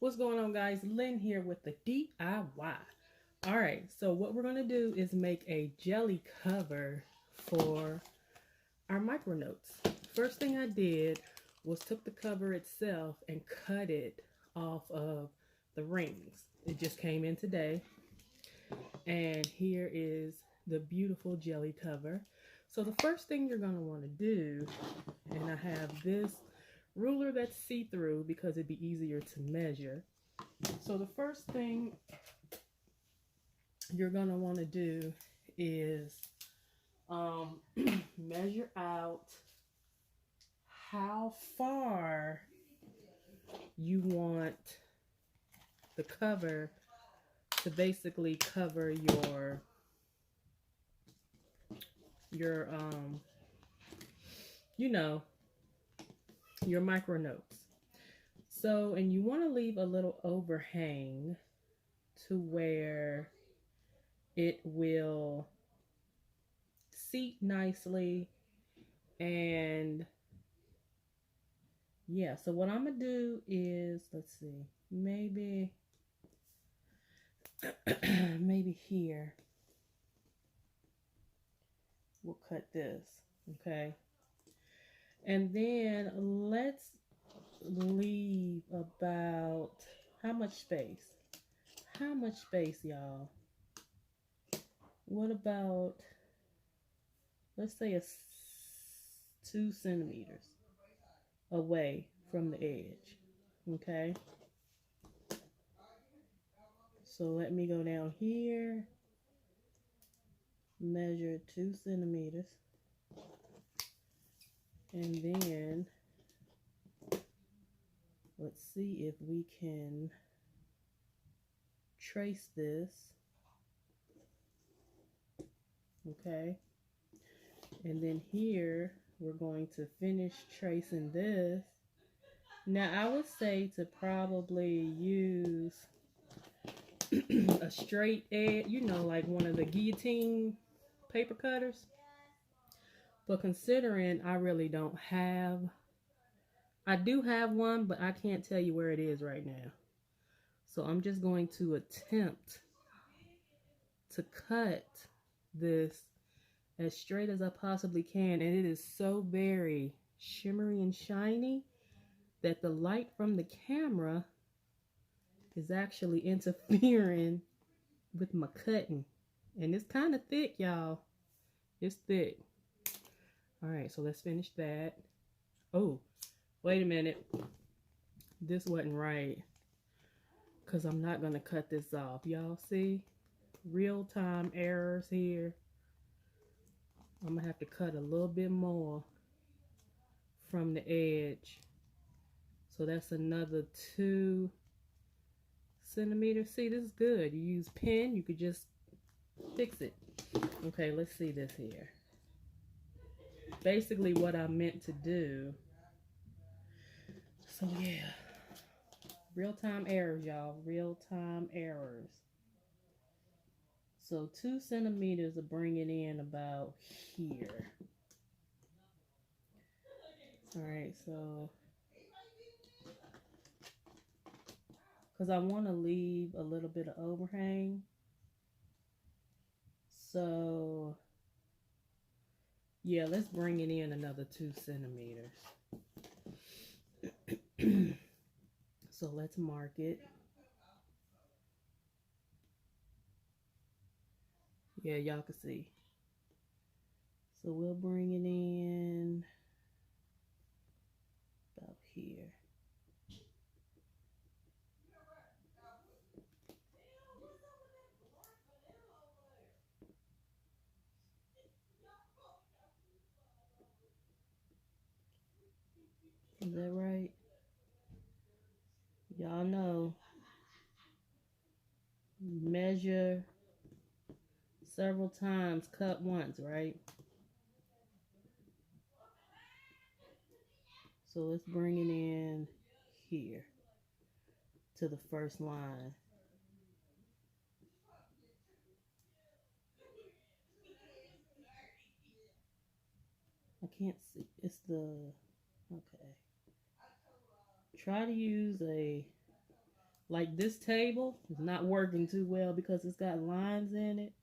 What's going on, guys? Lynn here with the DIY. All right, so what we're going to do is make a jelly cover for our micronotes. First thing I did was took the cover itself and cut it off of the rings. It just came in today. And here is the beautiful jelly cover. So the first thing you're going to want to do, and I have this ruler that's see-through because it'd be easier to measure. So the first thing you're going to want to do is measure out how far you want the cover to basically cover your your micro notes. So, and you want to leave a little overhang to where it will seat nicely. And yeah, so what I'm gonna do is, let's see, maybe maybe here we'll cut this, okay? And then let's leave about how much space? How much space, y'all? What about, let's say 2 centimeters away from the edge, okay? So let me go down here, measure 2 centimeters, and then let's see if we can trace this, okay? And then here, we're going to finish tracing this. Now, I would say to probably use a straight edge, you know, like one of the guillotine paper cutters. But considering I really don't have, I do have one, but I can't tell you where it is right now. So I'm just going to attempt to cut this as straight as I possibly can. And it is so very shimmery and shiny that the light from the camera is actually interfering with my cutting. And it's kind of thick, y'all. It's thick. All right, so let's finish that. Oh, wait a minute. This wasn't right, because I'm not going to cut this off. Y'all see? Real-time errors here. I'm going to have to cut a little bit more from the edge. So that's another 2 centimeters. See, this is good. You use pen, you could just fix it. Okay, let's see this here. Basically what I meant to do. So yeah, real-time errors, y'all. Real-time errors. So 2 centimeters will bring it in about here. All right, so because I want to leave a little bit of overhang. So yeah, let's bring it in another 2 centimeters. So let's mark it. Yeah, y'all can see. So we'll bring it in about here. Is that right? Y'all know, measure several times, cut once, right? So let's bring it in here to the first line. I can't see. It's the, okay. Try to use a Like this table is not working too well because it's got lines in it.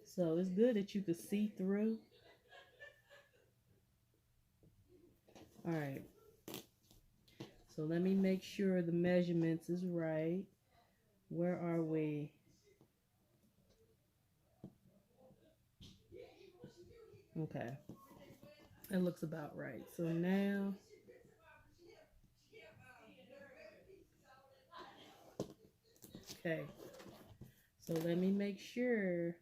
So it's good that you could see through. All right. So let me make sure the measurements is right. Where are we? Okay. It looks about right. So now, okay. So let me make sure.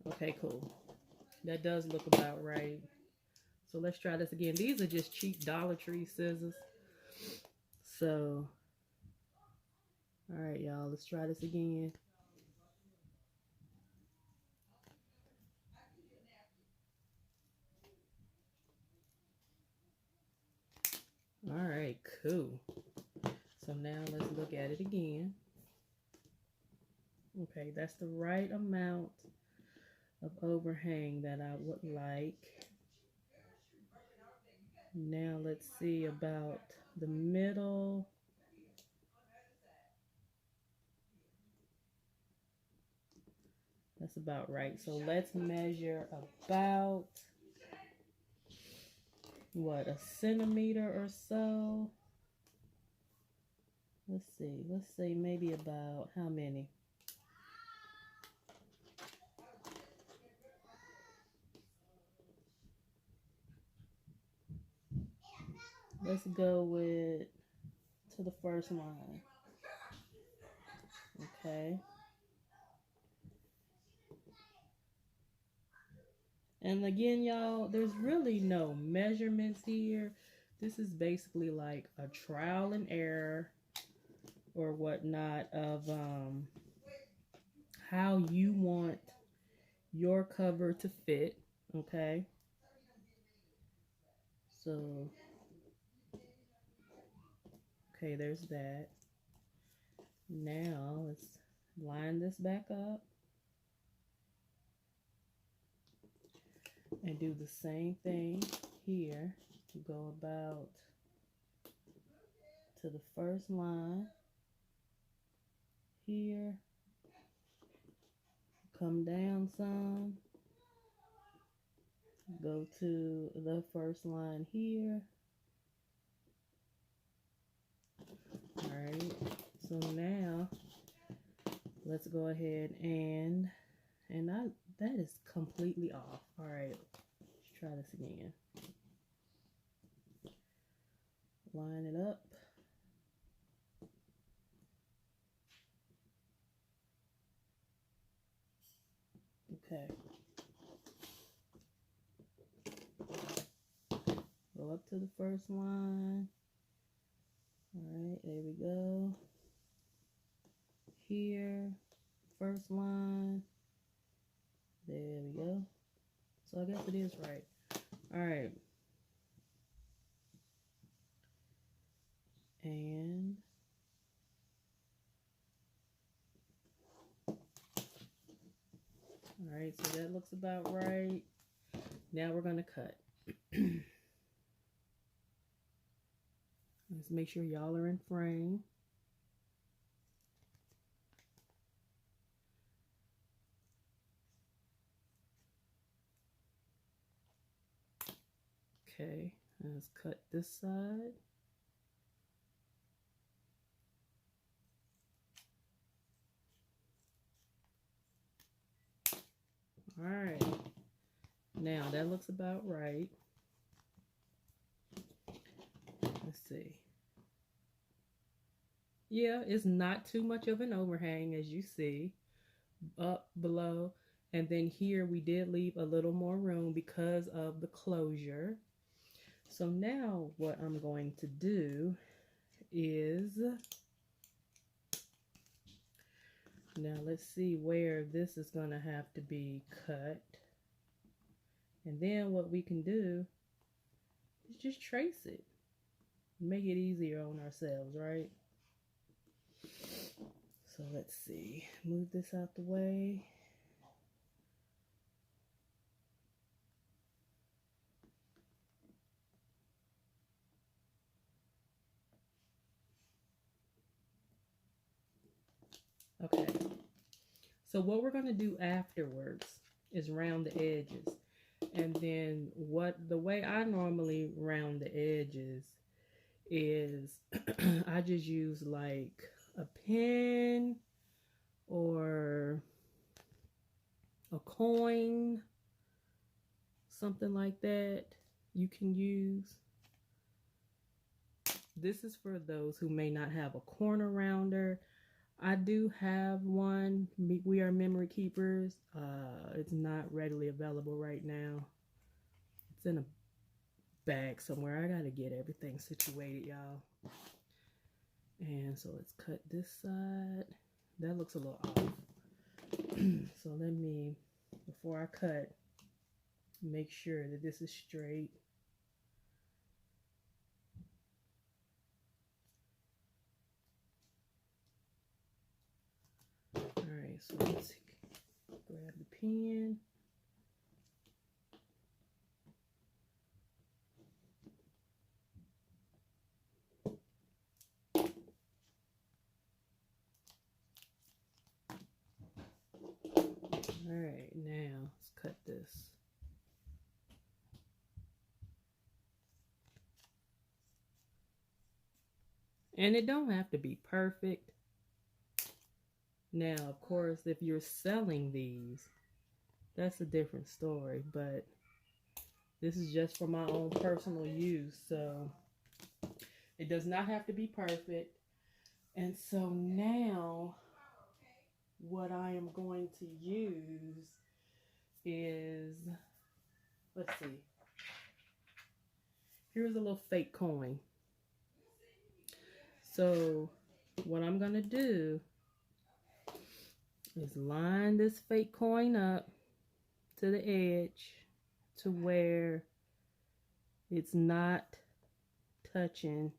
Okay, cool. That does look about right. So let's try this again. These are just cheap Dollar Tree scissors. So, all right, y'all, let's try this again. All right, cool. So now let's look at it again. Okay, that's the right amount of overhang that I would like. Now let's see about the middle. That's about right. So let's measure about, what, a centimeter or so. Let's see. Let's say maybe about how many? Let's go with to the first line. Okay. And again, y'all, there's really no measurements here. This is basically like a trial and error or whatnot of how you want your cover to fit. Okay. So, okay, there's that. Now let's line this back up and do the same thing here. Go about to the first line here, come down some, go to the first line here. All right, so now let's go ahead and that is completely off. All right, let's try this again. Line it up. Okay. Go up to the first line. All right, there we go. Here, first line. There we go. So I guess it is right. All right. And all right, so that looks about right. Now we're going to cut. Let's make sure y'all are in frame. Okay, let's cut this side. All right, now that looks about right. Let's see. Yeah, it's not too much of an overhang, as you see, up, below. And then here we did leave a little more room because of the closure. So now what I'm going to do is, now let's see where this is going to have to be cut. And then what we can do is just trace it. Make it easier on ourselves, right? So let's see. Move this out the way. Okay. So what we're going to do afterwards is round the edges. And then the way I normally round the edges is I just use like a pen or a coin, something like that you can use. This is for those who may not have a corner rounder. I do have one. We are memory keepers. It's not readily available right now. It's in a bag somewhere. I gotta get everything situated, y'all. And so let's cut this side. That looks a little off. So let me, before I cut, make sure that this is straight. All right, so let's grab the pen. All right, now let's cut this. And it don't have to be perfect. Now, of course, if you're selling these, that's a different story, but this is just for my own personal use, so it does not have to be perfect. And so now what I am going to use is, let's see, here's a little fake coin. So what I'm going to do is line this fake coin up to the edge to where it's not touching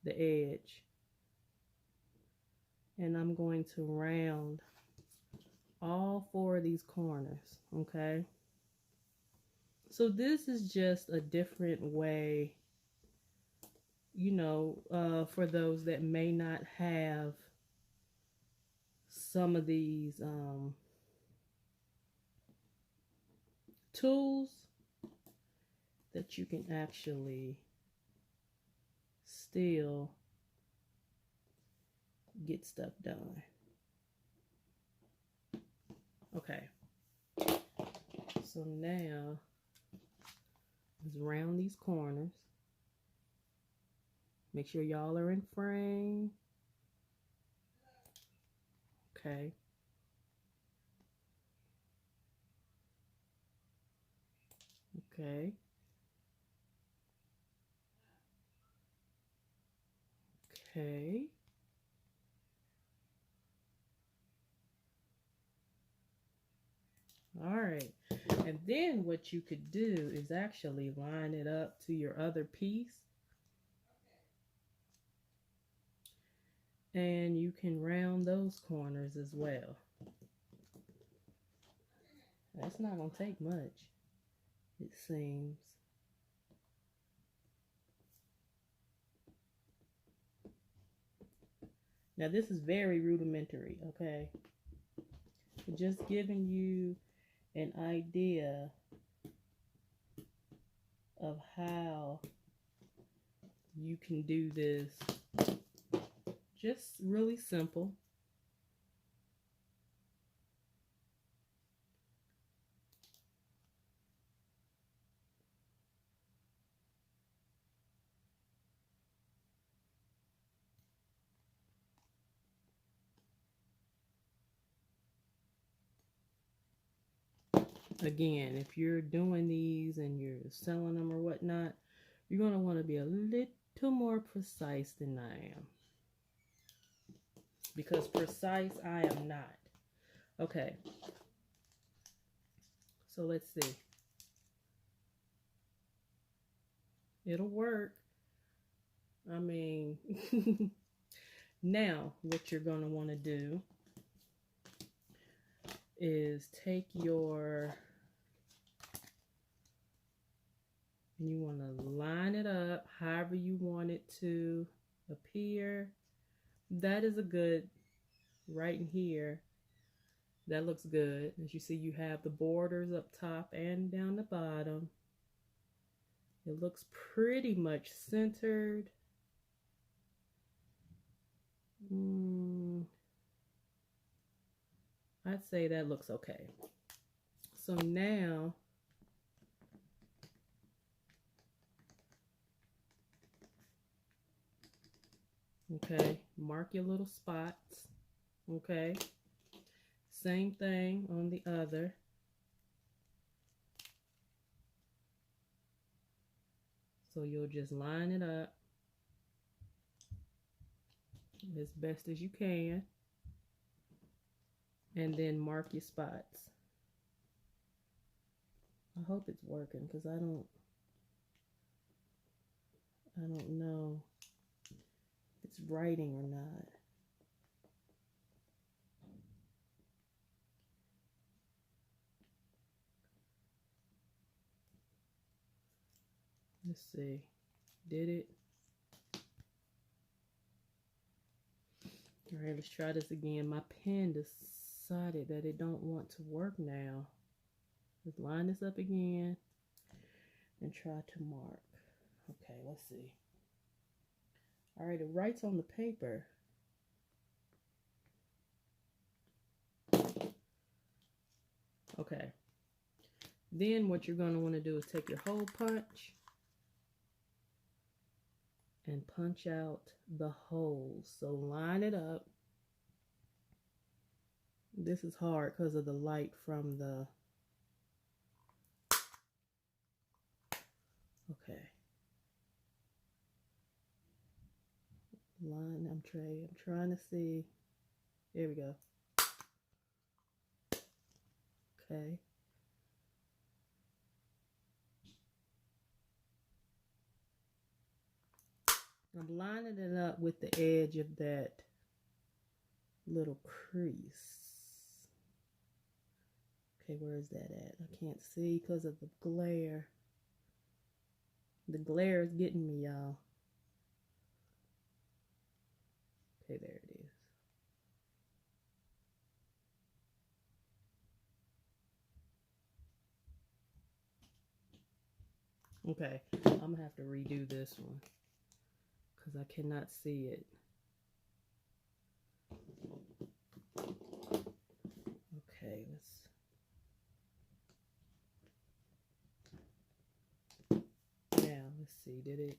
the edge. And I'm going to round all 4 of these corners, okay? So this is just a different way, you know, for those that may not have some of these tools, that you can actually still get stuff done. Okay, so now let's round these corners. Make sure y'all are in frame. Okay. Okay. Okay. All right. And then what you could do is actually line it up to your other piece. And you can round those corners as well. That's not going to take much, it seems. Now this is very rudimentary, okay? Just giving you an idea of how you can do this. Just really simple. Again, if you're doing these and you're selling them or whatnot, you're going to want to be a little more precise than I am. Because precise, I am not. Okay. So let's see. It'll work. I mean, now what you're going to want to do is take your, and you want to line it up however you want it to appear. That is a good right in here. That looks good. As you see, you have the borders up top and down the bottom. It looks pretty much centered. I'd say that looks okay. So now, okay, mark your little spots. Okay, same thing on the other. So you'll just line it up as best as you can, and then mark your spots. I hope it's working, because I don't know if it's writing or not. Let's see. Did it? All right, let's try this again. My pen decided that it don't want to work now. Let's line this up again and try to mark. Okay, let's see. All right, it writes on the paper. Okay. Then what you're going to want to do is take your hole punch and punch out the holes. So line it up. This is hard because of the light from the... Okay. Line, I'm trying to see. There we go. Okay. I'm lining it up with the edge of that little crease. Okay, where is that at? I can't see because of the glare. The glare is getting me, y'all. Okay, there it is. Okay, I'm gonna have to redo this one because I cannot see it. Okay, let's see, did it?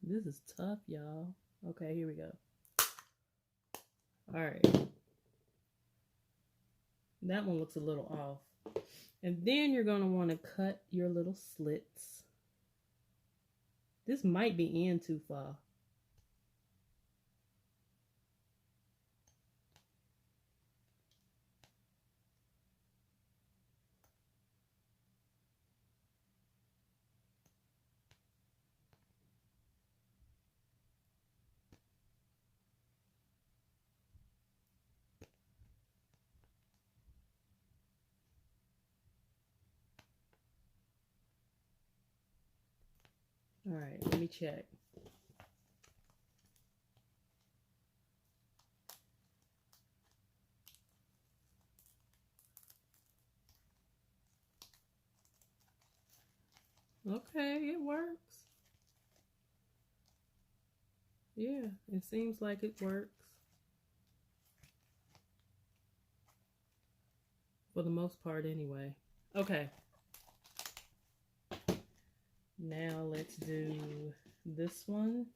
This is tough, y'all. Okay, here we go. All right. That one looks a little off. And then you're going to want to cut your little slits. This might be in too far. All right, let me check. Okay, it works. Yeah, it seems like it works. For the most part, anyway. Okay. Now let's do this one.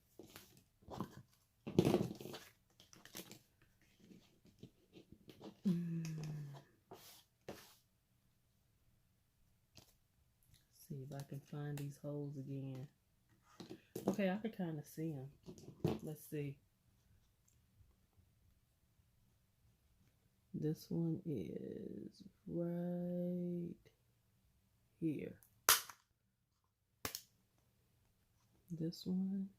See if I can find these holes again. Okay, I can kind of see them. Let's see. This one is right here. This one.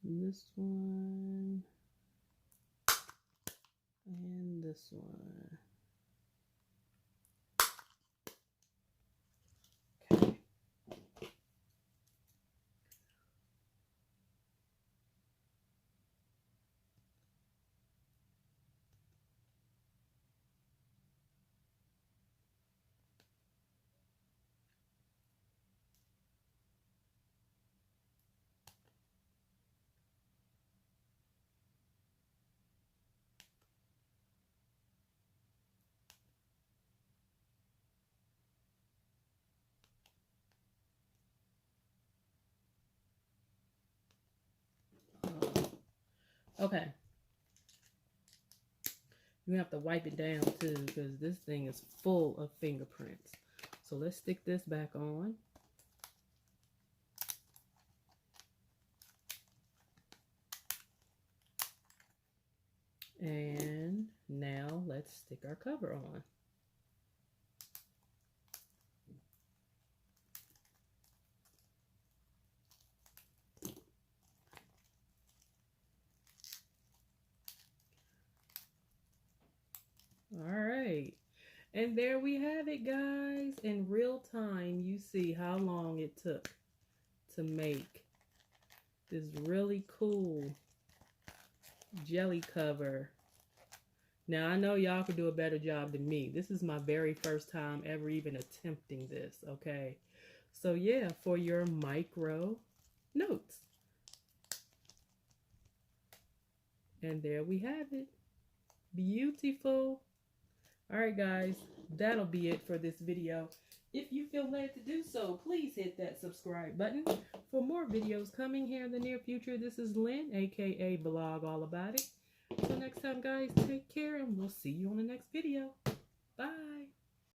This one. And this one. Okay. You have to wipe it down too because this thing is full of fingerprints. So let's stick this back on. And now let's stick our cover on. All right. And there we have it, guys. In real time, you see how long it took to make this really cool jelly cover. Now, I know y'all could do a better job than me. This is my very first time ever even attempting this, okay? So, yeah, for your micro notes. And there we have it. Beautiful. All right, guys, that'll be it for this video. If you feel led to do so, please hit that subscribe button. For more videos coming here in the near future, this is Lynn, aka Blog All About It. Until next time, guys, take care, and we'll see you on the next video. Bye.